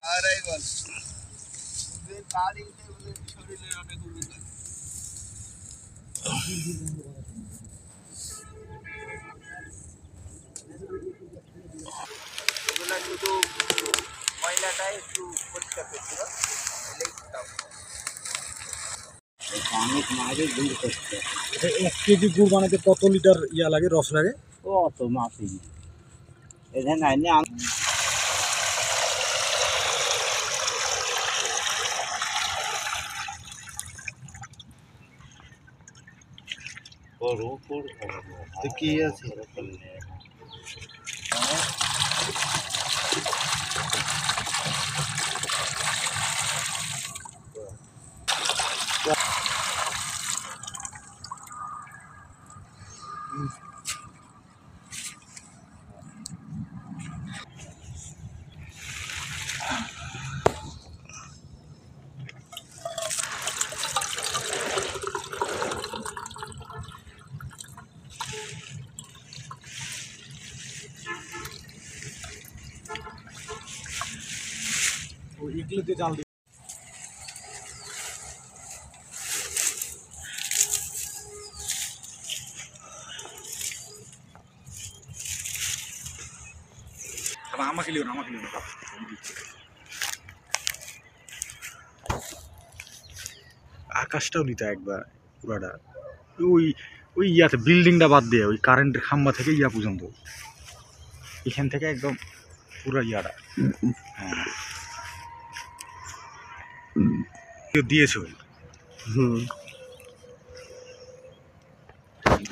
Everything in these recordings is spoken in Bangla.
আরাই বল যে কারিতে বলে শরীরের অনেক উপকার। এগুলা শুধু ময়লাটাই একটু পরিষ্কার করছিল অনেক মাঝে দূর করছে। 1 কেজি গুড় বানাতে কত লিটার ইয়া লাগে, রস লাগে? ও অত মাপি এখানে আইনে কি আছে এগুলোতে জাল দিয়ে আমাকে লিও না, আমাকে লিও না। আকাশটাও নিতে একবার পুরাটা, ওই ওই ইয়াতে বিল্ডিংটা বাদ দিয়ে ওই কারেন্টের খাম্বা থেকে ইয়া পর্যন্ত, এখান থেকে একদম পুরা ইয়াটা। হ্যাঁ দিয়েছে ওই।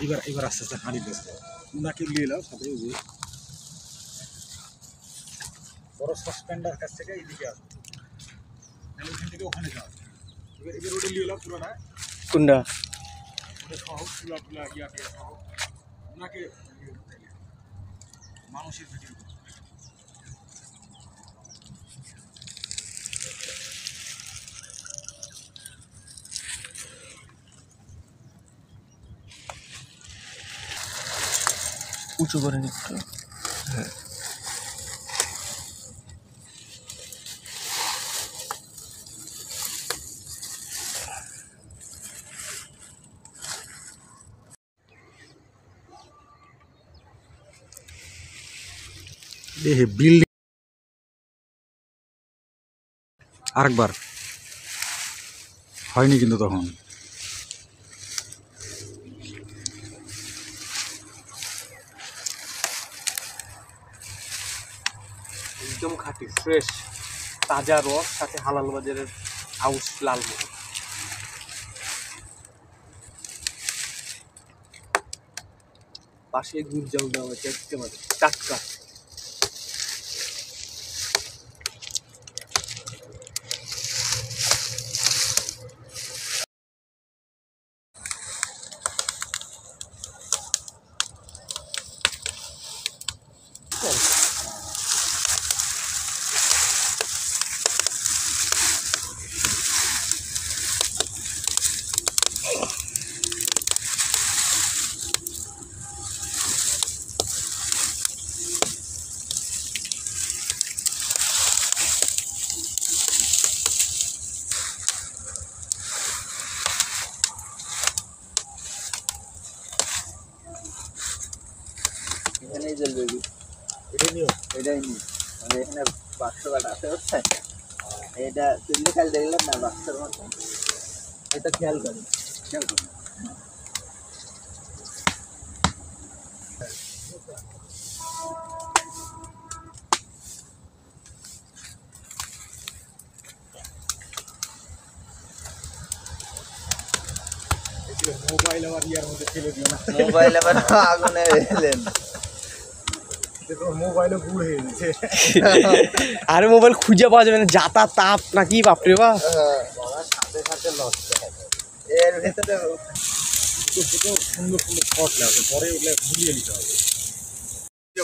এবার এবার আস্তে আস্তে হাঁড়ি বেসবো, ওনাকে নিয়ে এলাম সাথে ওই যে বড় সাসপেন্ডার কাছ থেকে এইদিকে আসবো, ওইখান থেকে ওখানে যাওয়া। এবার এবার ওটা নিয়ে এলাম পুরোটা, কোনটা ওটা সহ চুলা টুলা ইয়া টিয়া সহ ওনাকে মানুষের ভিডিও। উঁচু করে একটু। হ্যাঁ বিল্ডিং আরেকবার হয়নি কিন্তু তখন। একদম খাঁটি ফ্রেশ তাজা রস, সাথে হালাল বাজারের আউশ লাল মরিচ। পাশে গুড় জাল দেওয়া হয়েছে একেবারে টাটকা। এখানেই জ্বলবে এটাই নিও, এটাই নিয়ে মানে এখানে বাক্স কাটা আছে বুঝছেন, এটা তুললে কাল দেখলাম না বাক্সের মতো, এটা খেয়াল করেন খেয়াল করেন। মোবাইল আবার ইয়ার মধ্যে ফেলে দিও না, মোবাইল আবার আগুনে এলেন, মোবাইলে গুড় হয়ে গেছে। আরে মোবাইল খুঁজে পাওয়া যাবে না, যাতা তাপ নাকি বাপরে বা। সাথে সাথে নষ্ট এর ভেতরে সুন্দর সুন্দর শট লাগবে, পরে ওগুলো ভুলিয়ে নিতে হবে।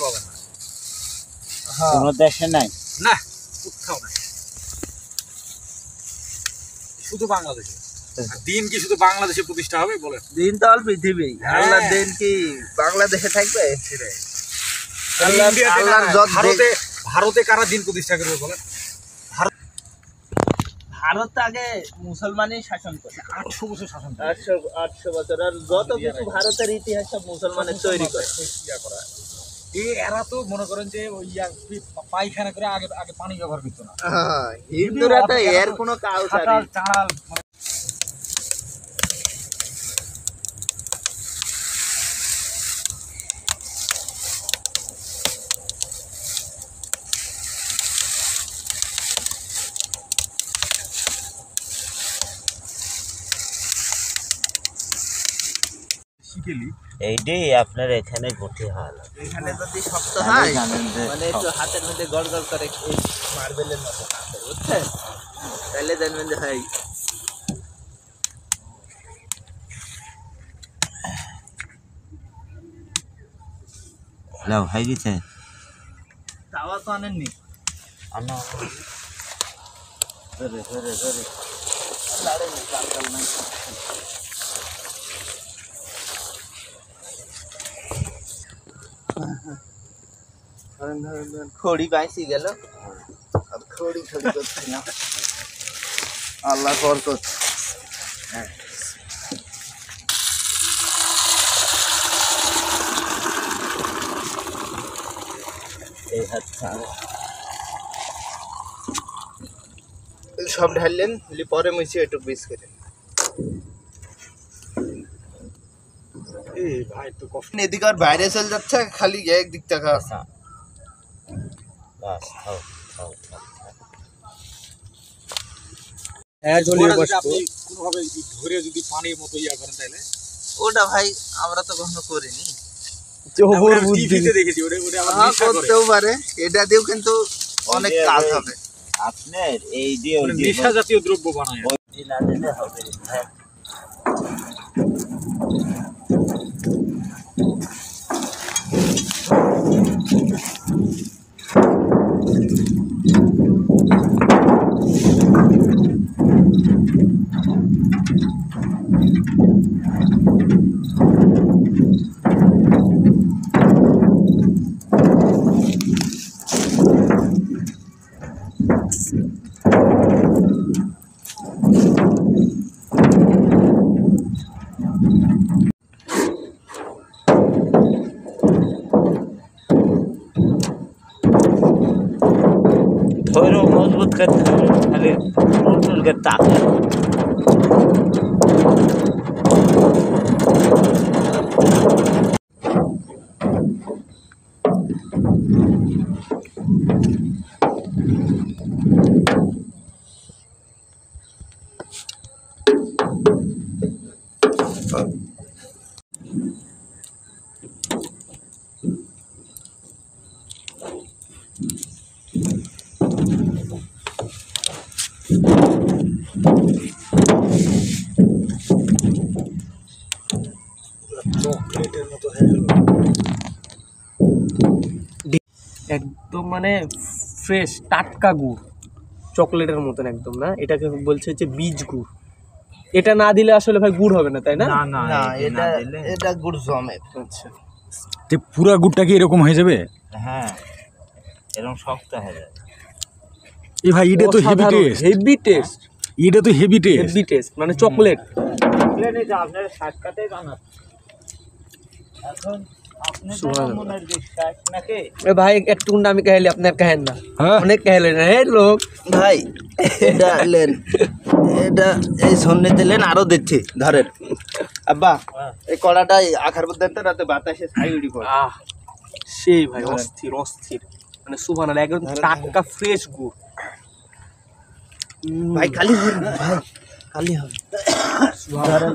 পাবেন না কোনো দেশে নাই না, কোথাও নাই, শুধু বাংলাদেশে। দিন কি শুধু বাংলাদেশে প্রতিষ্ঠা হবে বলে? দিন তো অল পৃথিবী, আল্লাহর দিন কি বাংলাদেশে থাকবে? ভারতে কারা দিন প্রতিষ্ঠা করবে বলেন? ভারত তো আগে মুসলমানই শাসন করছে 800 বছর শাসন 800 বছর, আর যত কিছু ভারতের ইতিহাস সব মুসলমানের তৈরি করে। এরা তো মনে করেন যে ওই পায়খানা করে আগে আগে পানি ব্যবহার করতো না। হিন্দুরা তো এর কোনো কালচার চাল শিখেলি এইটাই আপনার এখানে গঠি হয় এখানে যদি শক্ত হয় মানে একটু হাতের মধ্যে গড় গড় করে এই মার্বেলের মতো কাঁপে, বুঝছেন? তাহলে জানবেন যে হয়। লাও হয়ে গেছে তাওয়া তো আনেননি। আনা ধরে ধরে ধরে লাড়েনি, কাল কাল নাই। ধরেন ধরেন ধরেন, খড়ি বাইসি গেল, আর খড়ি খড়ি করছি না। আল্লাহ বরকত। এই হাত সব ঢাললেন, পরে মিশিয়ে একটু বেশ করে। এই ভাই তো কষ্ট। এদিকে আর বাইরে চলে যাচ্ছে, খালি একদিক থেকে। বাস খাও খাও খাও আপনি কোনোভাবে ধরে যদি পানির মতো করেন তাহলে ওটা ভাই আমরা তো কখনো করিনি, টিভিতে দেখেছি। ওটা ওটা আমার নেশা করে। করতেও পারে, এটা দিয়েও কিন্তু অনেক কাজ হবে। আপনার এই দিয়ে মানে নেশা জাতীয় দ্রব্য বানায়। ওই না দিলে হবে হ্যাঁ ধরো মজবুত করতে হবে খালি উল্টুল করতে আসে চকলেটের মতো হয়ে গেল। একদম মানে ফ্রেশ টাটকা গুড়, চকলেটের মতন একদম। না, এটাকে বলছে যে বীজ গুড়। এটা না দিলে আসলে ভাই গুড় হবে না, তাই না? না না, এটা এটা গুড় জমে। আচ্ছা, তো পুরা গুড়টা কি এরকম হয়ে যাবে? হ্যাঁ এরকম শক্ত হয়ে যায় এই ভাই এটা তো হেভি টেস্ট। হেভি টেস্ট, এটা তো হেভি টেস্ট। হেভি টেস্ট মানে চকলেট। আপনার শার্টকাটে বানাচ্ছে এখন আপনি সুবহানাল্লাহ। মনের বিশ্বাস নাকি এ ভাই একটু আমি कहले আপনার कहेন না, হ্যাঁ অনেক कहले না হে লোক। ভাই এটা লেন, এটা এই সন্ধ্যে দিলেন, আরো দিচ্ছি ধরেন। আব্বা এই কড়াটা আখার মধ্যে দেন, রাতে বাতাসে ছাই উড়ি পড়ে। আহ সেই ভাই অস্থির অস্থির, মানে সুবহানাল্লাহ, একদম টাটকা ফ্রেশ গুড়। ভাই খালি হবে না, ভাই খালি হবে। ধরেন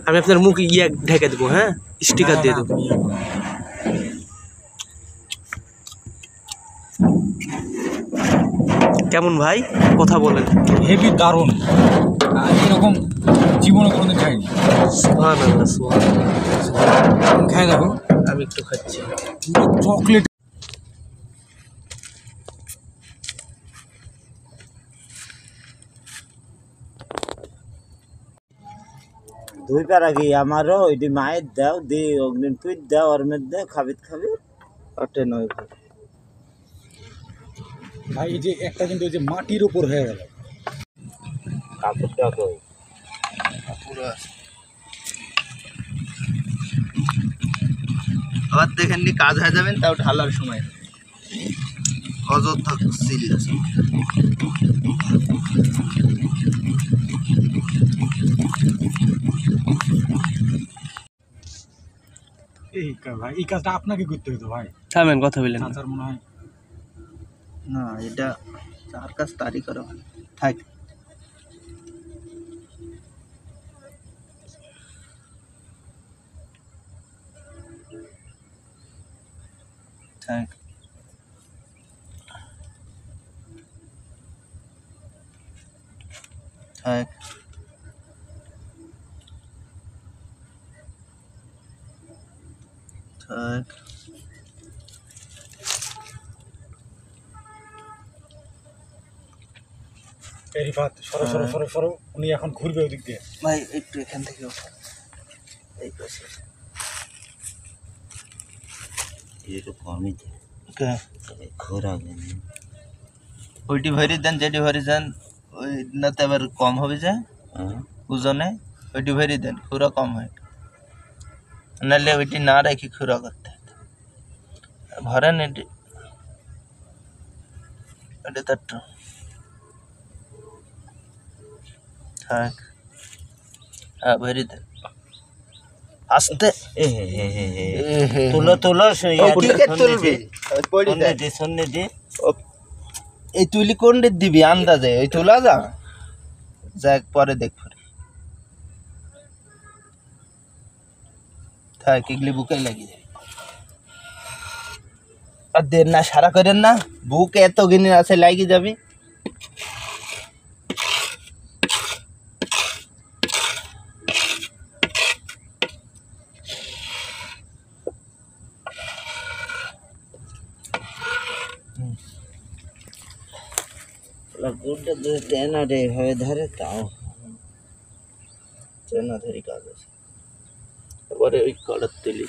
আমি আপনার মুখ ইয়ে ঢেকে দেবো, হ্যাঁ স্টিকার দিয়ে দেবো। কেমন ভাই কথা বলেন? হেভি দারুণ। এরকম জীবনে কোনোদিন খাইনি। সুবহানাল্লাহ সুবহানাল্লাহ। খাই দেখো, আমি একটু খাচ্ছি। পুরো চকলেট। দুই পার আগে আমারও ওইটি মায়ের দাও দি অগ্নির পিঠ দাও ওর মধ্যে খাবিত খাবি ওটা নয় ভাই এই যে একটা কিন্তু ওই যে মাটির উপর হয়ে গেল, কাপড়টা কই পুরো আছে। আবার দেখেন নি কাজ হয়ে যাবেন তাও ঢালার সময় হবে। অযথা সিল আছে। ভাই এই কাজটা আপনাকে করতে হতো ভাই, থামেন, কথা বললেন না। চাচার মনে হয় না এটা যার কাজ তারই করা ভালো। থাক থাক থাক থাক রিফাত সরো সরো সরো সরো, উনি এখন ঘুরবে ওদিক দিয়ে। ভাই একটু এখান থেকে ওঠো। এই পাশে একটু কমই কে ঘোরা ওইটি ভরি দেন, যেটি ভরি দেন ওই নাতে আবার কম হবে যে ওজনে, ওইটি ভরি দেন খুরা কম হয়, নাহলে ওইটি না রেখে খুরা করতে হতো। ভরেন এটি, এটা তার থাক। হ্যাঁ ভরি দেন আস্তে। তুলো তুলো তুলবি সন্ধ্যে দি এই তুলি কোন দিবি আন্দাজে ওই তোলা যা যাক পরে দেখব। থাক এগুলি বুকেই লাগিয়ে দেবে। আর দেন না সারা করেন না, বুক এত গিনি আছে লাগিয়ে যাবি। গুড়টা টেনা রে হয়ে ধরে তাও চেনা ধরি কাজ আছে, এবারে ওই কলার তেলি